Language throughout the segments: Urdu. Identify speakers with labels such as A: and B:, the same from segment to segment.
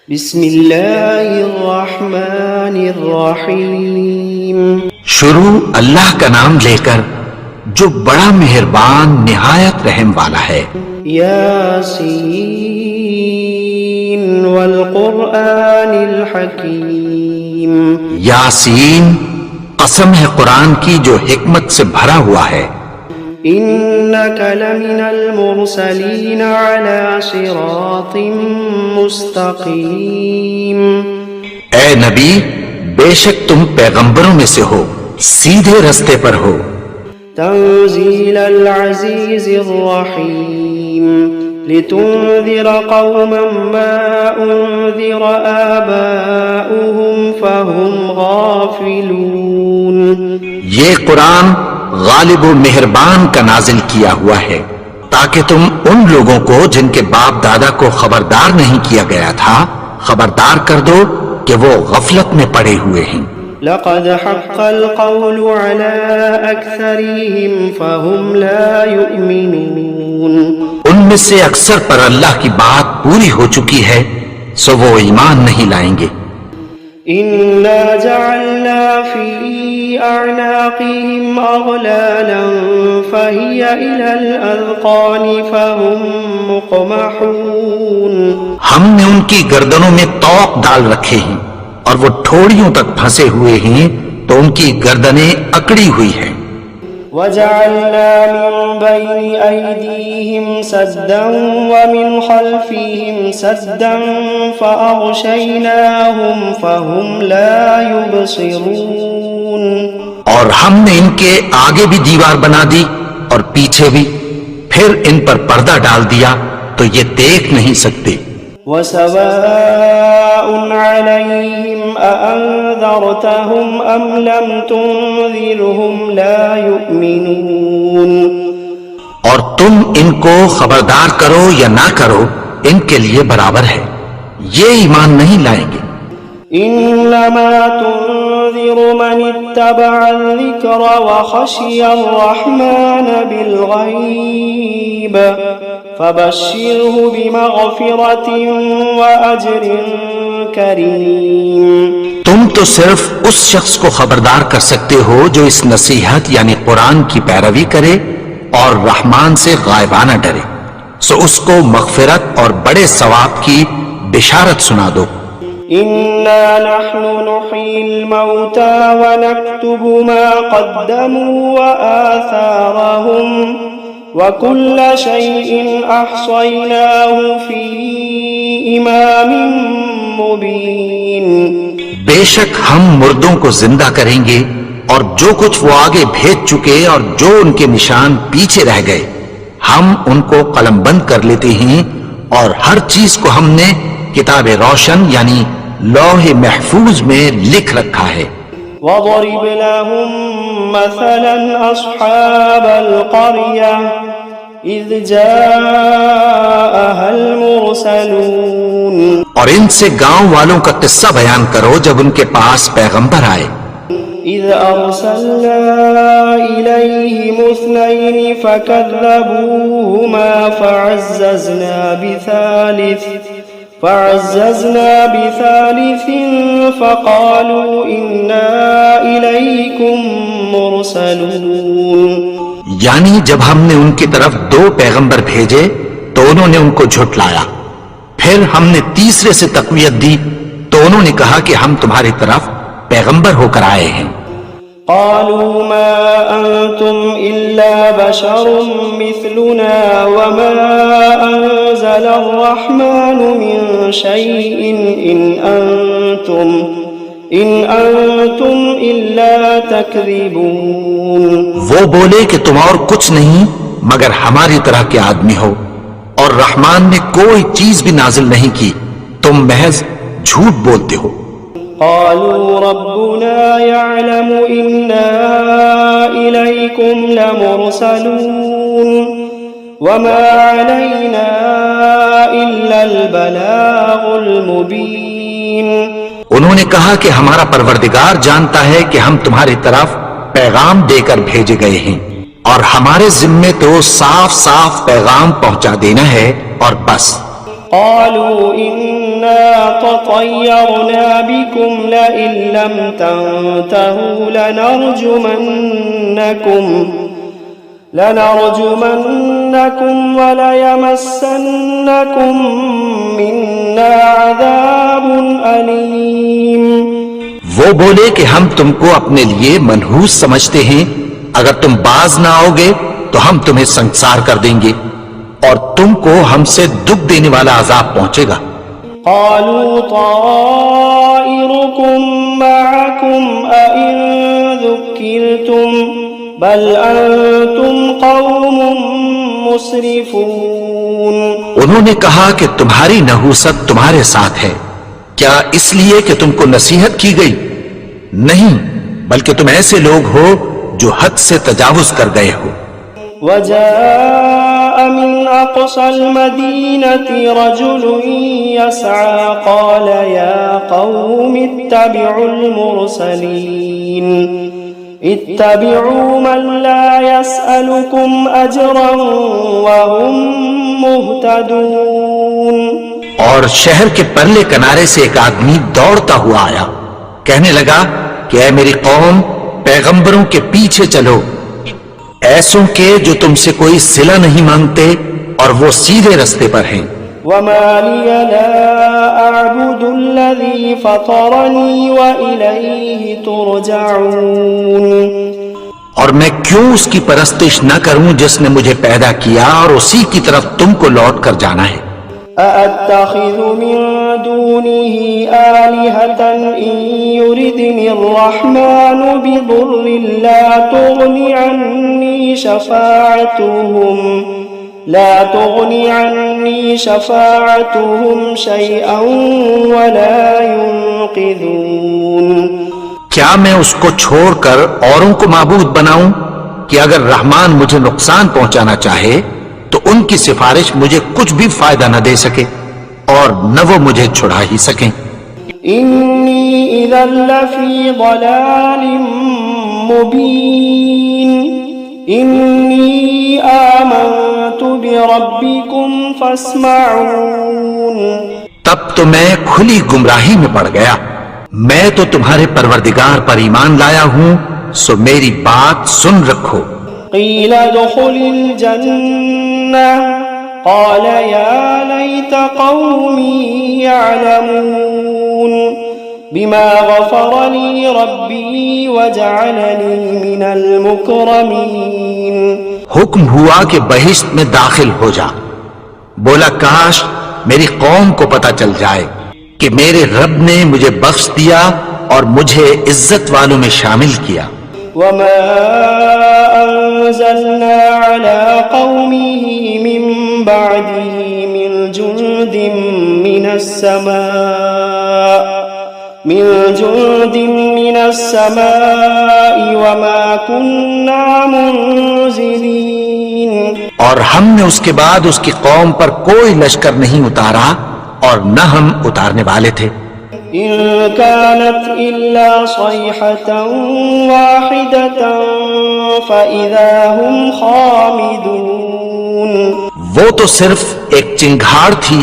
A: بسم اللہ الرحمن الرحیم.
B: شروع اللہ کا نام لے کر جو بڑا مہربان نہایت رحم والا ہے.
A: یاسین والقرآن الحکیم.
B: یاسین، قسم ہے قرآن کی جو حکمت سے بھرا ہوا ہے.
A: انک لمن المرسلین علی صراط مستقیم.
B: اے نبی، بے شک تم پیغمبروں میں سے ہو، سیدھے رستے پر ہو.
A: تنزیل العزیز الرحیم. لتنذر قوما ما انذر آباؤهم فهم غافلون.
B: یہ قرآن غالب و مہربان کا نازل کیا ہوا ہے تاکہ تم ان لوگوں کو جن کے باپ دادا کو خبردار نہیں کیا گیا تھا خبردار کر دو کہ وہ غفلت میں پڑے ہوئے ہیں.
A: لقد حق القول على أكثرهم فهم لا يؤمنون.
B: ان میں سے اکثر پر اللہ کی بات پوری ہو چکی ہے سو وہ ایمان نہیں لائیں گے.
A: إنا جعلنا في أعناقهم أغلالا فهي إلى الأذقان فهم مقمحون.
B: ہم نے ان کی گردنوں میں طوق ڈال رکھے ہیں اور وہ ٹھوڑیوں تک پھنسے ہوئے ہیں تو ان کی گردنیں اکڑی ہوئی ہیں.
A: وجعلنا من بين أيديهم سدا ومن خلفهم سدا فأغشيناهم فهم لا يبصرون.
B: اور ہم نے ان کے آگے بھی دیوار بنا دی اور پیچھے بھی، پھر ان پر پردہ ڈال دیا تو یہ دیکھ نہیں سکتے.
A: وسواء عليهم أأنذرتهم أم لم تنذرهم لا يؤمنون.
B: اور تم ان کو خبردار کرو یا نہ کرو ان کے لیے برابر ہے، یہ ایمان نہیں لائیں گے.
A: إنما تنذر من اتبع الذكر وخشي الرحمن بالغيب فبشره بمغفرة وأجر كريم.
B: تم تو صرف اس شخص کو خبردار کر سکتے ہو جو اس نصیحت یعنی قرآن کی پیروی کرے اور رحمان سے غائبانہ ڈرے، سو اس کو مغفرت اور بڑے ثواب کی بشارت سنا دو.
A: إنا نحن نحيي الموتى ونكتب ما قدموا وآثارهم وكل شيء أحصيناه في إمام مبين.
B: بے شک ہم مردوں کو زندہ کریں گے اور جو کچھ وہ آگے بھیج چکے اور جو ان کے نشان پیچھے رہ گئے ہم ان کو قلم بند کر لیتے ہیں اور ہر چیز کو ہم نے کتاب روشن یعنی لوح محفوظ میں لکھ رکھا ہے.
A: وَضَرِبْ لَهُمْ مَثَلًا أَصْحَابَ الْقَرْيَةِ إِذْ جَاءَهَا الْمُرْسَلُونَ.
B: اور ان سے گاؤں والوں کا قصہ بیان کرو جب ان کے پاس پیغمبر آئے.
A: إِذْ أَرْسَلْنَا إِلَيْهِمُ اثْنَيْنِ فَكَذَّبُوهُمَا فعززنا بثالث فقالوا إنا إليكم مرسلون.
B: یعنی جب ہم نے ان کی طرف 2 پیغمبر بھیجے تو انہوں نے ان کو جھٹلایا، پھر ہم نے تیسرے سے تقویت دی تو انہوں نے کہا کہ ہم تمہاری طرف پیغمبر ہو کر آئے ہیں.
A: قالوا ما أنتم إلا بشر مثلنا وما أنزل الرحمن من شيء إن أنتم إلا تكذبون.
B: وہ بولے کہ تم اور کچھ نہیں مگر ہماری طرح کے آدمی ہو اور رحمان نے کوئی چیز بھی نازل نہیں کی، تم محض جھوٹ بولتے ہو.
A: قالوا ربنا يعلم إنا إليكم لمرسلون وما علينا إلا البلاغ المبين.
B: انہوں نے کہا کہ ہمارا پروردگار جانتا ہے کہ ہم تمہاری طرف پیغام دے کر بھیجے گئے ہیں اور ہمارے ذمے تو صاف صاف پیغام پہنچا دینا ہے اور بس.
A: قالوا إنا تطيرنا بكم لئن لم تنتهوا لنرجمنكم وليمسنكم منا عذاب أليم.
B: وہ بولے کہ ہم تم کو اپنے لیے منحوس سمجھتے ہیں، اگر تم باز نہ آؤ گے تو ہم تمہیں سنسار کر دیں گے اور تم کو ہم سے دکھ دینے والا عذاب پہنچے گا.
A: قالوا طائركم معكم أئن ذكرتم بل أنتم قوم مسرفون.
B: انہوں نے کہا کہ تمہاری نحوست تمہارے ساتھ ہے، کیا اس لیے کہ تم کو نصیحت کی گئی؟ نہیں، بلکہ تم ایسے لوگ ہو جو حد سے تجاوز کر گئے ہو.
A: وجاء من أقصى المدينة رجل يسعى قال يا قوم اتبعوا المرسلين اتبعوا من لا يسألكم أجرا وهم مهتدون.
B: اور شہر کے پرلے کنارے سے ایک آدمی دوڑتا ہوا آیا، کہنے لگا کہ اے میری قوم، پیغمبروں کے پیچھے چلو، ایسوں کے جو تم سے کوئی صلہ نہیں مانگتے اور وہ سیدھے رستے پر ہیں.
A: وما لي لا أعبد الذي فطرني وإليه ترجعون.
B: اور میں کیوں اس کی پرستش نہ کروں جس نے مجھے پیدا کیا اور اسی کی طرف تم کو لوٹ کر جانا ہے.
A: أأتخذ من دونه آلهة إن يردني الرحمن بضر لا تغني عني شفاعتهم شيئا ولا ينقذون.
B: کیا میں اس کو چھوڑ کر اوروں کو معبود بناؤں کہ اگر رحمان مجھے نقصان پہنچانا چاہے تو ان کی سفارش مجھے کچھ بھی فائدہ نہ دے سکے اور نہ وہ مجھے چھڑا ہی سکیں.
A: انی اذا لفی ضلال مبین انی آمنت بربکم فاسمعون.
B: تب تو میں کھلی گمراہی میں پڑ گیا. میں تو تمہارے پروردگار پر ایمان لایا ہوں، سو میری بات سن رکھو.
A: قیل ادخل الجنة قال يا ليت قومي يعلمون بما غفر لي ربي وجعلني من المكرمين.
B: حکم ہوا کہ بہشت میں داخل ہو جا. بولا کاش میری قوم کو پتہ چل جائے کہ میرے رب نے مجھے بخش دیا اور مجھے عزت والوں میں شامل کیا.
A: وما أنزلنا على قومه من بعده من جند من السماء وما كنا منزلين.
B: اور ہم نے اس کے بعد اس کی قوم پر کوئی لشکر نہیں اتارا اور نہ ہم اتارنے والے تھے.
A: إن كانت إلا صيحة واحدة فإذا هم خامدون.
B: وہ تو صرف ایک چنگھاڑ تھی،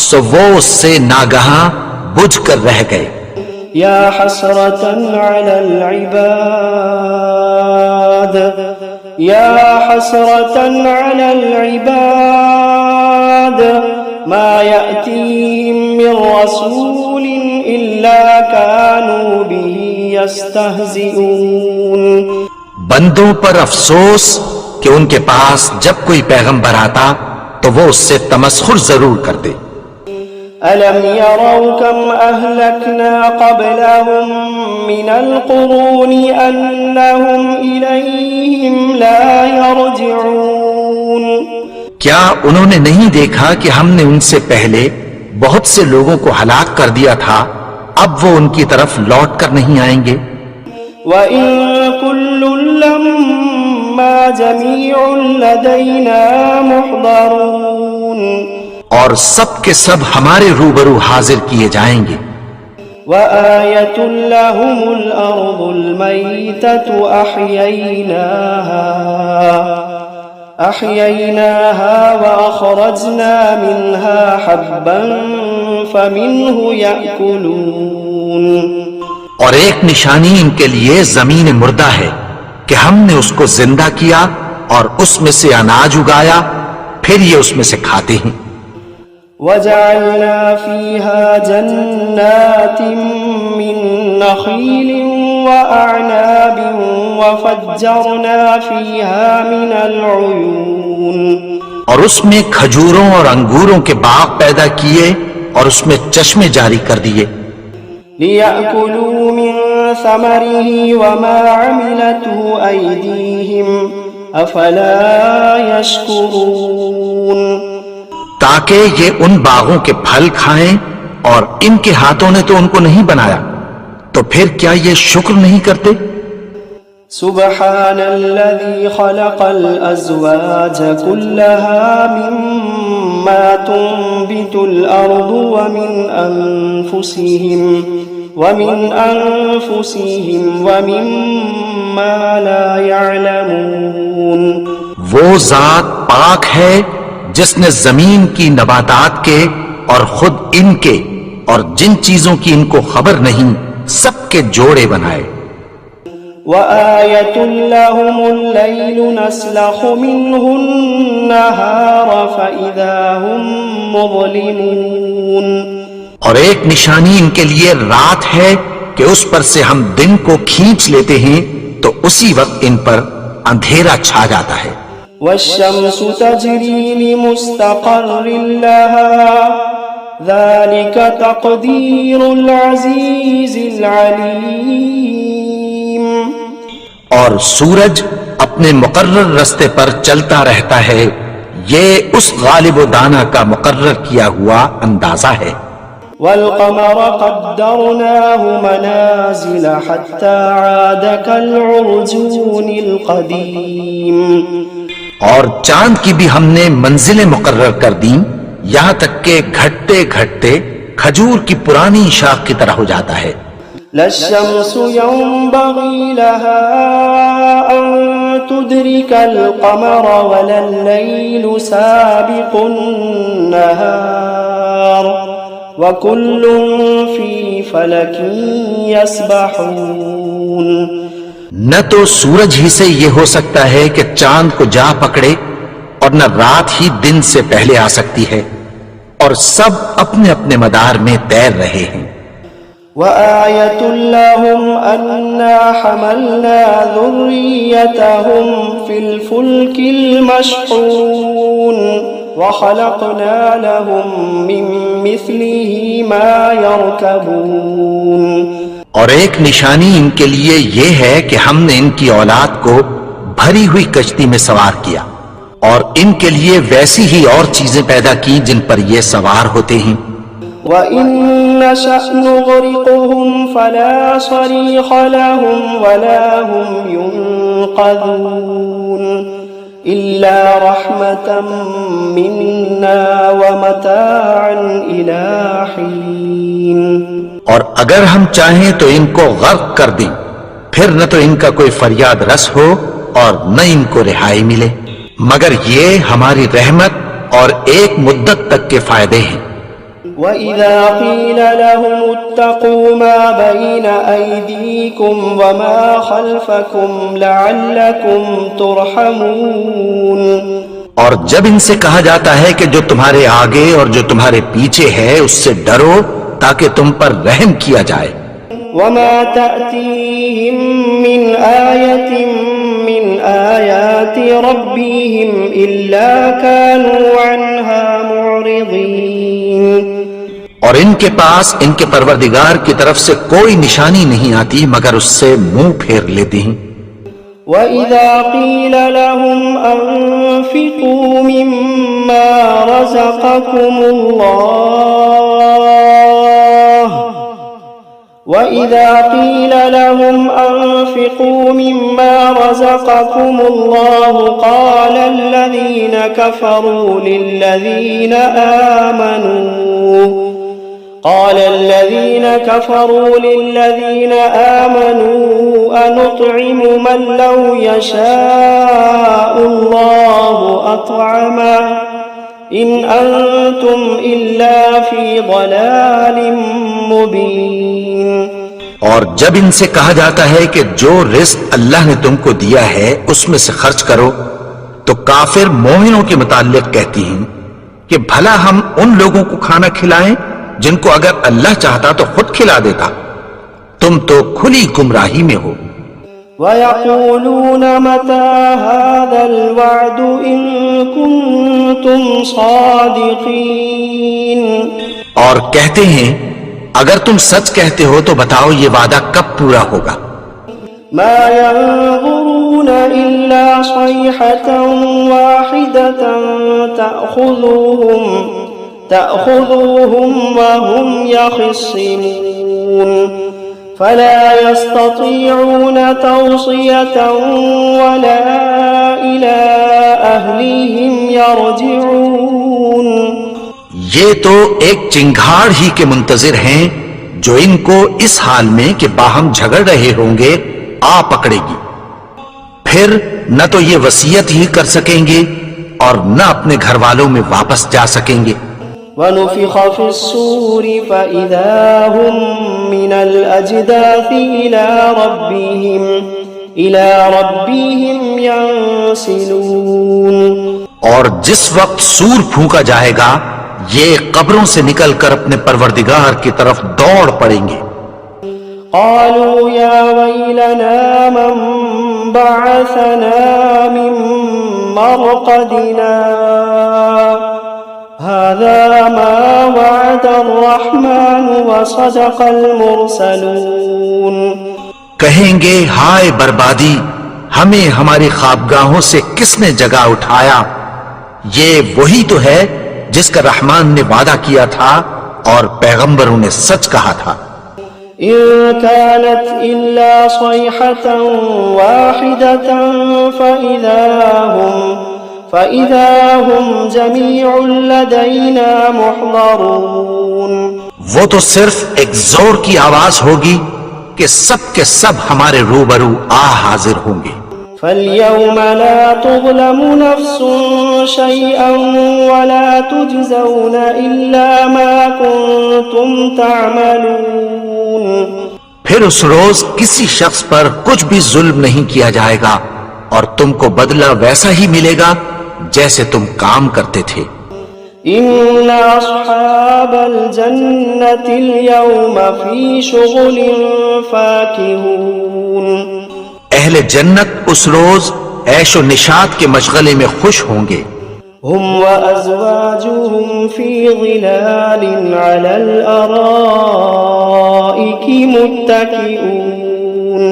B: سو وہ اس سے ناگہاں بجھ کر رہ گئے.
A: يا حسرة على العباد يا حسرة على العباد ما يأتيهم من رسول إلا كانوا به يستهزئون.
B: بندوں پر افسوس کہ ان کے پاس جب کوئی پیغمبر آتا تو وہ اس سے تمسخر ضرور کرتے.
A: ألم يروا كم أهلكنا قبلهم من القرون أنهم إليهم لا يرجعون.
B: کیا انہوں نے نہیں دیکھا کہ ہم نے ان سے پہلے بہت سے لوگوں کو ہلاک کر دیا تھا، اب وہ ان کی طرف لوٹ کر نہیں آئیں گے.
A: وَإِن كُلٌّ لَّمَّا جَمِيعٌ لَّدَيْنَا مُحْضَرُونَ.
B: اور سب کے سب ہمارے روبرو حاضر کیے جائیں گے.
A: وَآيَةٌ لَّهُمُ الْأَرْضُ الْمَيْتَةُ أَحْيَيْنَاهَا وَأَخْرَجْنَا مِنْهَا حَبًّا فمنه يأكلون
B: اور ایک نشانی ان کے لیے زمین مردہ ہے کہ ہم نے اس کو زندہ کیا اور اس میں سے اناج اگایا، پھر یہ اس میں سے کھاتے ہیں۔
A: وجعلنا فيها جنات من نخيل وأعناب وفجرنا فيها من العيون
B: اور اس میں کھجوروں اور انگوروں کے باغ پیدا کیے اور اس میں چشمے جاری کر دیے،
A: ليأكلوا من ثمره وما عملته أيديهم أفلا يشكرون
B: تاکہ یہ ان باغوں کے پھل کھائیں، اور ان کے ہاتھوں نے تو ان کو نہیں بنایا، تو پھر کیا یہ شکر نہیں کرتے؟
A: سبحان الذي خلق الأزواج كلها مما تنبت الأرض ومن أنفسهم ومما لا يعلمون
B: وہ ذات پاک ہے جس نے زمین کی نباتات کے اور خود ان کے اور جن چیزوں کی ان کو خبر نہیں سب کے جوڑے بنائے۔
A: وآية لهم الليل نسلخ منه النهار فإذا هم مظلمون
B: اور ایک نشانی ان کے لیے رات ہے کہ اس پر سے ہم دن کو کھینچ لیتے ہیں تو اسی وقت ان پر اندھیرا چھا جاتا ہے۔
A: والشمس تجري لمستقر لها ذلك تقدير العزيز العليم
B: اور سورج اپنے مقرر رستے پر چلتا رہتا ہے، یہ اس غالب و دانا کا مقرر کیا ہوا اندازہ ہے۔
A: والقمر قدرناه منازل حتى عاد كالعرجون القديم
B: اور چاند کی بھی ہم نے منزلیں مقرر کر دیں یہاں تک کہ گھٹتے گھٹتے کھجور کی پرانی شاخ کی طرح ہو جاتا ہے۔
A: لا الشمس ينبغي لها أن تدرك القمر ولا الليل سابق النهار وكل في فلك يسبحون
B: نہ تو سورج ہی سے یہ ہو سکتا ہے کہ چاند کو جا پکڑے، اور نہ رات ہی دن سے پہلے آ سکتی ہے، اور سب اپنے اپنے مدار میں تیر رہے ہیں۔
A: وآية لهم أنا حملنا ذريتهم في الفلك المشحون وخلقنا لهم من مثله ما يركبون
B: اور ایک نشانی ان کے لیے یہ ہے کہ ہم نے ان کی اولاد کو بھری ہوئی کشتی میں سوار کیا، اور ان کے لیے ویسی ہی اور چیزیں پیدا کی جن پر یہ سوار ہوتے ہیں۔
A: وَإِن نَّشَأْ نُغْرِقْهُمْ فَلَا صَرِيخَ لَهُمْ وَلَا هُمْ يُنقَذُونَ إِلَّا رَحْمَةً مِّنَّا وَمَتَاعًا إِلَىٰ حِينٍ
B: اور اگر ہم چاہیں تو ان کو غرق کر دیں، پھر نہ تو ان کا کوئی فریاد رس ہو اور نہ ان کو رہائی ملے، مگر یہ ہماری رحمت اور ایک مدت تک کے فائدے ہیں۔
A: وَإِذَا قِيلَ لَهُمُ اتَّقُوا مَا بَيْنَ أَيْدِيكُمْ وَمَا خَلْفَكُمْ لَعَلَّكُمْ تُرْحَمُونَ
B: اور جب ان سے کہا جاتا ہے کہ جو تمہارے آگے اور جو تمہارے پیچھے ہے اس سے ڈرو تاکہ تم پر رحم کیا جائے۔
A: وَمَا تَأْتِيهِم مِّنْ آيَةٍ مِّنْ آيَاتِ رَبِّهِمْ إِلَّا كَانُوا عَنْهَا مُعْرِضِينَ
B: اور ان کے پاس ان کے پروردگار کی طرف سے کوئی نشانی نہیں آتی مگر اس سے منہ پھیر لیتے ہیں۔
A: وَإِذَا قِيلَ لَهُمْ أَنفِقُوا مِمَّا رَزَقَكُمُ اللَّهُ وَإِذَا قِيلَ لَهُمْ أَنفِقُوا مِمَّا رَزَقَكُمُ اللَّهُ قَالَ الَّذِينَ كَفَرُوا لِلَّذِينَ آمَنُوا أَنُطْعِمُ مَن لَّوْ يَشَاءُ اللَّهُ أَطْعَمَهُ إن أنتم إلا في ضلال مبين.
B: اور جب ان سے کہا جاتا ہے کہ جو رزق اللہ نے تم کو دیا ہے اس میں سے خرچ کرو، تو کافر مومنوں کے متعلق کہتی ہیں کہ بھلا ہم ان لوگوں کو کھانا کھلائیں جن کو اگر اللہ چاہتا تو خود کھلا دیتا، تم تو کھلی گمراہی میں ہو.
A: وَيَقُولُونَ مَتَى هَذَا الْوَعْدُ إِن كُنتُمْ صَادِقِينَ.
B: اور کہتے ہیں اگر تم سچ کہتے ہو تو بتاؤ یہ وعدہ کب پورا ہوگا.
A: مَا يَنظُرُونَ إِلَّا صَيْحَةً وَاحِدَةً تَأْخُذُوهُمْ وَهُمْ يَخِصِّمُونَ فَلَا يَسْتَطِيعُونَ تَوْصِيَةً وَلَا إِلَىٰ أَهْلِهِمْ يَرْجِعُونَ.
B: یہ تو ایک چنگھاڑ ہی کے منتظر ہیں جو ان کو اس حال میں کہ باہم جھگڑ رہے ہوں گے آ پکڑے گی، پھر نہ تو یہ وصیت ہی کر سکیں گے اور نہ اپنے گھر والوں میں واپس جا سکیں گے.
A: وَنُفِخَ فِي الصُّورِ فَإِذَا هُم مِّنَ الْأَجْدَاثِ إِلَىٰ رَبِّهِمْ يَنسِلُونَ.
B: اور جس وقت سور پھونکا جائے گا یہ قبروں سے نکل کر اپنے پروردگار کی طرف دوڑ پڑیں گے.
A: قالوا يا ويلنا من بعثنا من مرقدنا هذا ما وعد الرحمن وصدق المرسلون.
B: کہیں گے ہائے بربادی، ہمیں ہماری خوابگاہوں سے کس نے جگا اٹھایا، یہ وہی تو ہے جس کا رحمان نے وعدہ کیا تھا اور پیغمبروں نے سچ کہا تھا.
A: إن كانت إلا صيحة واحدة فإذا هم جميع لدينا محضرون.
B: وہ تو صرف ایک زور کی آواز ہوگی کہ سب کے سب ہمارے روبرو حاضر ہوں گے.
A: فَالْيَوْمَ لَا تُظْلَمُ نَفْسٌ شَيْئًا وَلَا تُجْزَوْنَ إِلَّا مَا كُنتُمْ تَعْمَلُونَ.
B: پھر اس روز کسی شخص پر کچھ بھی ظلم نہیں کیا جائے گا اور تم کو بدلہ ویسا ہی ملے گا جیسے تم کام کرتے تھے.
A: إِنَّ أَصْحَابَ الْجَنَّةِ الْيَوْمَ فِي شُغُلٍ فَاكِهُونَ.
B: اہل جنت اس روز عیش و نشاط کے مشغلے میں خوش ہوں گے.
A: هم وأزواجهم في ظلال على الأرائك متكئون.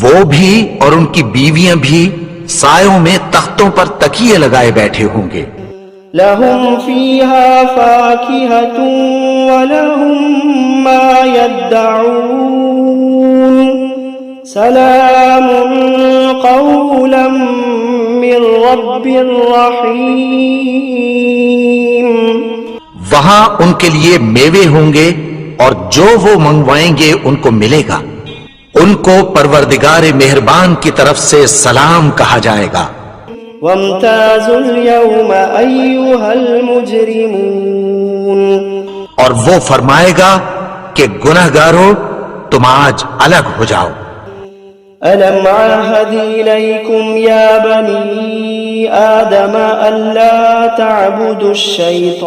B: وہ بھی اور ان کی بیویاں بھی سایوں میں تختوں پر تکیے لگائے بیٹھے ہوں گے.
A: لهم فيها فاكهة ولهم ما يدعون سلام قولا من رب رحيم.
B: وہاں ان کے لیے میوے ہوں گے اور جو وہ منگوائیں گے ان کو ملے گا. ان کو پروردگار مہربان کی طرف سے سلام کہا جائے گا.
A: وامتازوا اليوم أيها المجرمون.
B: اور وہ فرمائے گا کہ گنہگارو تم آج الگ ہو جاؤ.
A: ألم عهد إليكم يا بني آدم ألا تعبدوا الشيطان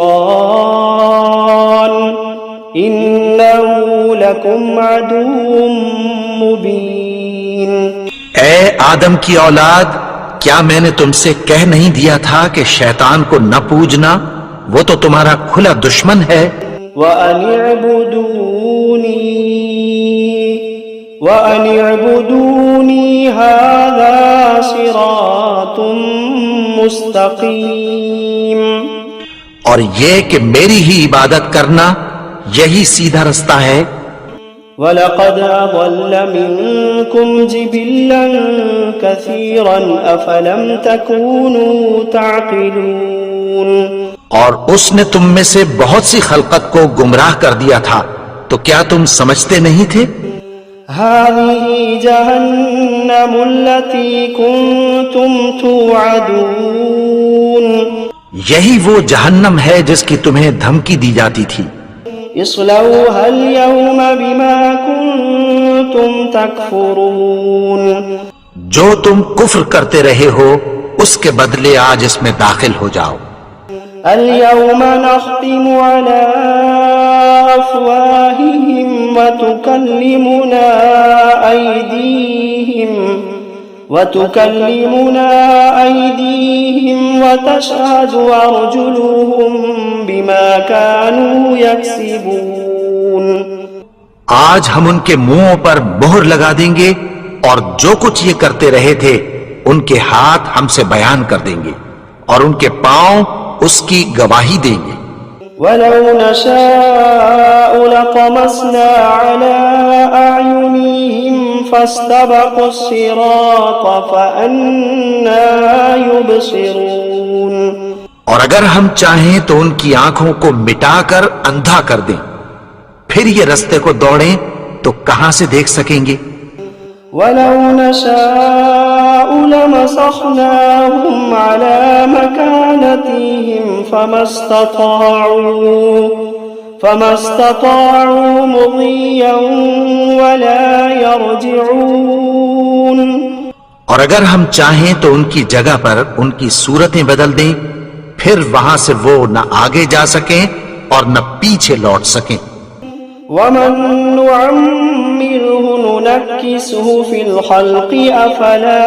A: إنه لكم عدو مبين.
B: اے آدم کی اولاد، کیا میں نے تم سے کہہ نہیں دیا تھا کہ شیطان کو نہ پوجنا، وہ تو تمہارا کھلا دشمن ہے.
A: وَأَنِ اعْبُدُونِي هَذَا صِرَاطٌ مُسْتَقِيمٌ.
B: اور یہ کہ میری ہی عبادت کرنا یہی سیدھا رستہ ہے.
A: وَلَقَدْ أَضَلَّ مِنْكُمْ جِبِلًّا كَثِيرًا أَفَلَمْ تَكُونُوا تَعْقِلُونَ.
B: اور اس نے تم میں سے بہت سی خلقت کو گمراہ کر دیا تھا، تو کیا تم سمجھتے نہیں تھے؟
A: هذه جهنم التي كنتم توعدون.
B: یہی وہ جہنم ہے جس کی تمہیں دھمکی دی جاتی تھی.
A: اصلوها اليوم بما كنتم تكفرون.
B: جو تم کفر کرتے رہے ہو اس کے بدلے آج اس میں داخل ہو جاؤ.
A: اليوم نختم على أفواههم وتكلمنا أيديهم وتشهد أرجلهم بما كانوا يكسبون.
B: آج ہم ان کے منہوں پر مہر لگا دیں گے اور جو کچھ یہ کرتے رہے تھے ان کے ہاتھ ہم سے بیان کر دیں گے اور ان کے پاؤں اس کی گواہی دیں گے.
A: ولو نشاء لطمسنا على أعينهم فاستبقوا الصراط فأنى يبصرون.
B: اور اگر ہم چاہیں تو ان کی آنکھوں کو مٹا کر اندھا کر دیں، پھر یہ رستے کو دوڑیں تو کہاں سے دیکھ سکیں گے.
A: ولو نشاء لمسخناهم على مكانتهم فما استطاعوا مضيا ولا يرجعون.
B: اور اگر ہم چاہیں تو ان کی جگہ پر ان کی صورتیں بدل دیں، پھر وہاں سے وہ نہ آگے جا سکیں اور نہ پیچھے لوٹ سکیں.
A: ومن نعمره ننكسه في الخلق افلا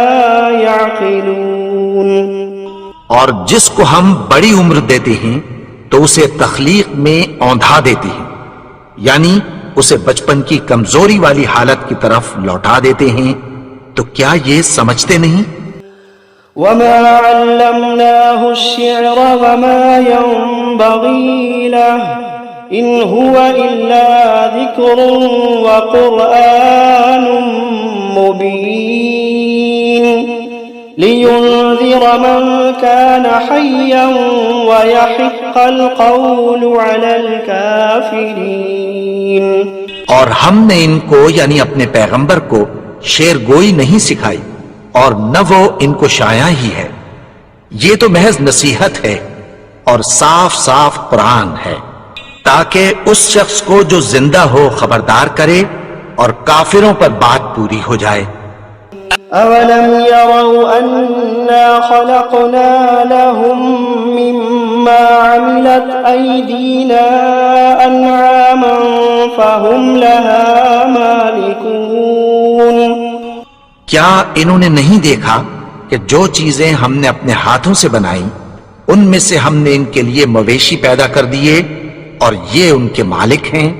A: يعقلون.
B: اور جس کو ہم بڑی عمر دیتے ہیں تو اسے تخلیق میں اوندھا دیتے ہیں، یعنی اسے بچپن کی کمزوری والی حالت کی طرف لوٹا دیتے ہیں. تو کیا یہ سمجھتے نہیں؟
A: وما علمناه الشعر وما ينبغي له إن هو إلا ذكر وقرآن مبين لينذر من كان حيا ويحق القول على الكافرين.
B: اور ہم نے ان کو یعنی اپنے پیغمبر کو شعر گوئی نہیں سکھائی اور نہ وہ ان کو شاعر ہی ہے. یہ تو محض نصیحت ہے اور صاف صاف قرآن ہے تاکہ اس شخص کو جو زندہ ہو خبردار کرے اور کافروں پر بات پوری ہو جائے.
A: أولم يروا أنا خلقنا لهم مما عملت أيدينا أنعاما فهم لها مالكون.
B: کیا انہوں نے نہیں دیکھا کہ جو چیزیں ہم نے اپنے ہاتھوں سے بنائی ان میں سے ہم نے ان کے لیے مویشی پیدا کر دیے اور یہ ان کے مالک ہیں.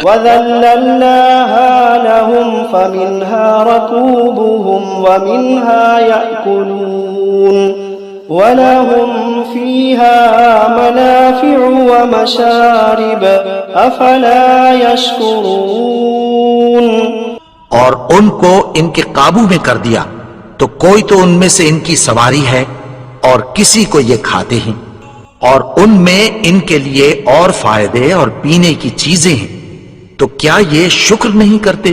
A: وَذَلَّلْنَاهَا لَهُمْ فَمِنْهَا رَكُوبُهُمْ وَمِنْهَا يَأْكُلُونَ وَلَهُمْ فِيهَا مَنَافِعُ وَمَشَارِبُ أَفَلَا يَشْكُرُونَ.
B: اور ان کو ان کے قابو میں کر دیا تو کوئی تو ان میں سے ان کی سواری ہے اور کسی کو یہ کھاتے ہیں، اور ان میں ان کے لیے اور فائدے اور پینے کی چیزیں ہیں، تو کیا یہ شکر نہیں کرتے؟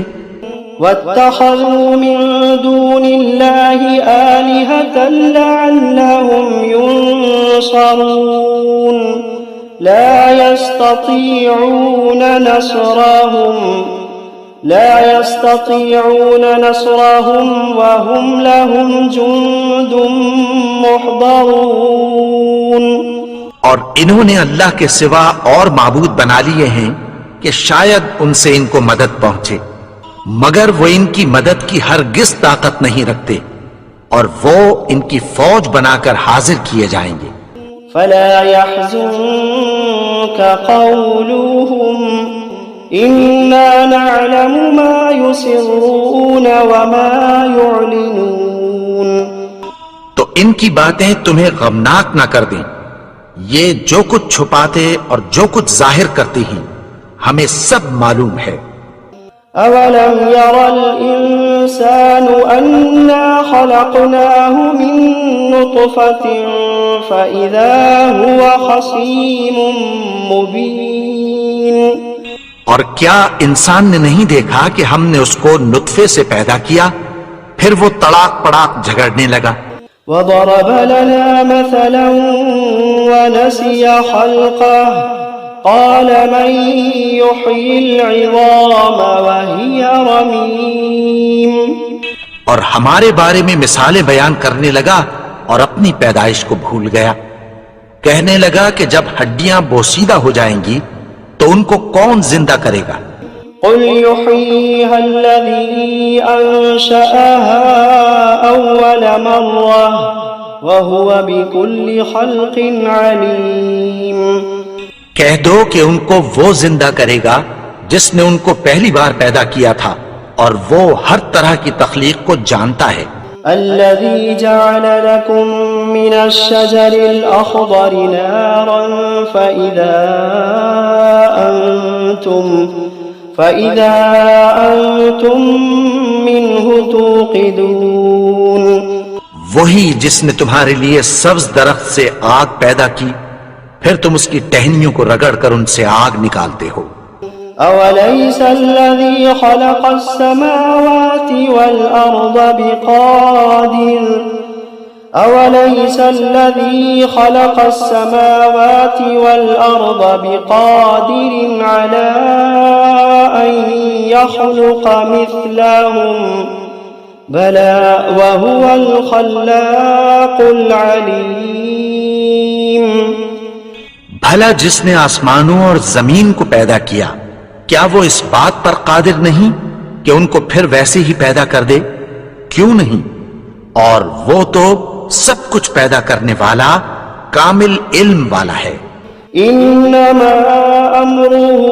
A: وَاتَّخَذُوا مِن دُونِ اللَّهِ آلِهَةً لَعَلَّهُمْ يُنصَرُونَ لَا يَسْتَطِيعُونَ نَصْرَهُمْ وَهُمْ لَهُمْ جُندٌ مُحْضَرُونَ.
B: اور انہوں نے اللہ کے سوا اور معبود بنا لیے ہیں کہ شاید ان سے ان کو مدد پہنچے، مگر وہ ان کی مدد کی ہرگز طاقت نہیں رکھتے اور وہ ان کی فوج بنا کر حاضر کیے جائیں گے.
A: فلا يحزنك قولهم إنا نعلم ما يسرون وما يعلنون.
B: تو ان کی باتیں تمہیں غمناک نہ کر دیں، یہ جو کچھ چھپاتے اور جو کچھ ظاہر کرتے ہیں ہمیں سب معلوم ہے.
A: أولم ير الإنسان أنا خلقناه من نطفة فإذا هو خصيم مبين.
B: اور کیا انسان نے نہیں دیکھا کہ ہم نے اس کو نطفے سے پیدا کیا پھر وہ تڑاک پڑاک جھگڑنے لگا.
A: وضرب لنا مثلا ونسي خلقه قال من يحيي العظام وهي رميم.
B: اور ہمارے بارے میں مثالیں بیان کرنے لگا اور اپنی پیدائش کو بھول گیا. کہنے لگا کہ جب ہڈیاں بوسیدہ ہو جائیں گی تو ان کو کون زندہ کرے گا؟
A: قل يحييها الذي أنشأها أول مرة وهو بكل خلق عليم.
B: کہہ دو کہ ان کو وہ زندہ کرے گا جس نے ان کو پہلی بار پیدا کیا تھا اور وہ ہر طرح کی تخلیق کو جانتا ہے.
A: الذي جعل لكم من الشجر الأخضر نارا فإذا أنتم منه توقدون.
B: وہی جس نے تمہارے لیے سبز درخت سے آگ پیدا کی پھر تم اس کی ٹہنیوں کو رگڑ کر ان سے آگ نکالتے ہو.
A: أوليس الذي خلق السماوات والأرض بقادر على أن يخلق مثلهم بلى وهو الخلاق العليم.
B: بھلا جس نے آسمانوں اور زمین کو پیدا کیا کیا وہ اس بات پر قادر نہیں کہ ان کو پھر ویسے ہی پیدا کر دے؟ کیوں نہیں؟ اور وہ تو سب کچھ پیدا کرنے والا کامل علم والا ہے.
A: انما امره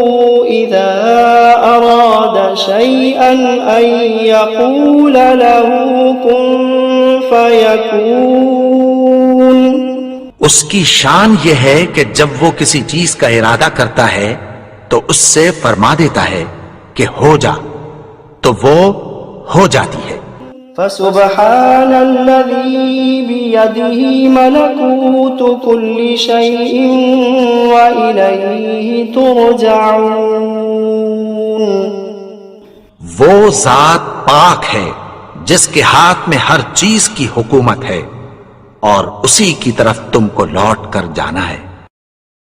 A: اذا اراد شيئا ان يقول له كن فيكون.
B: اس کی شان یہ ہے کہ جب وہ کسی چیز کا ارادہ کرتا ہے تو اس سے فرما دیتا ہے کہ ہو جا تو وہ ہو جاتی ہے.
A: فسبحان الذي بيده ملكوت كل شيء وإليه ترجعون.
B: وہ ذات پاک ہے جس کے ہاتھ میں ہر چیز کی حکومت ہے اور اسی کی طرف تم کو لوٹ کر جانا ہے.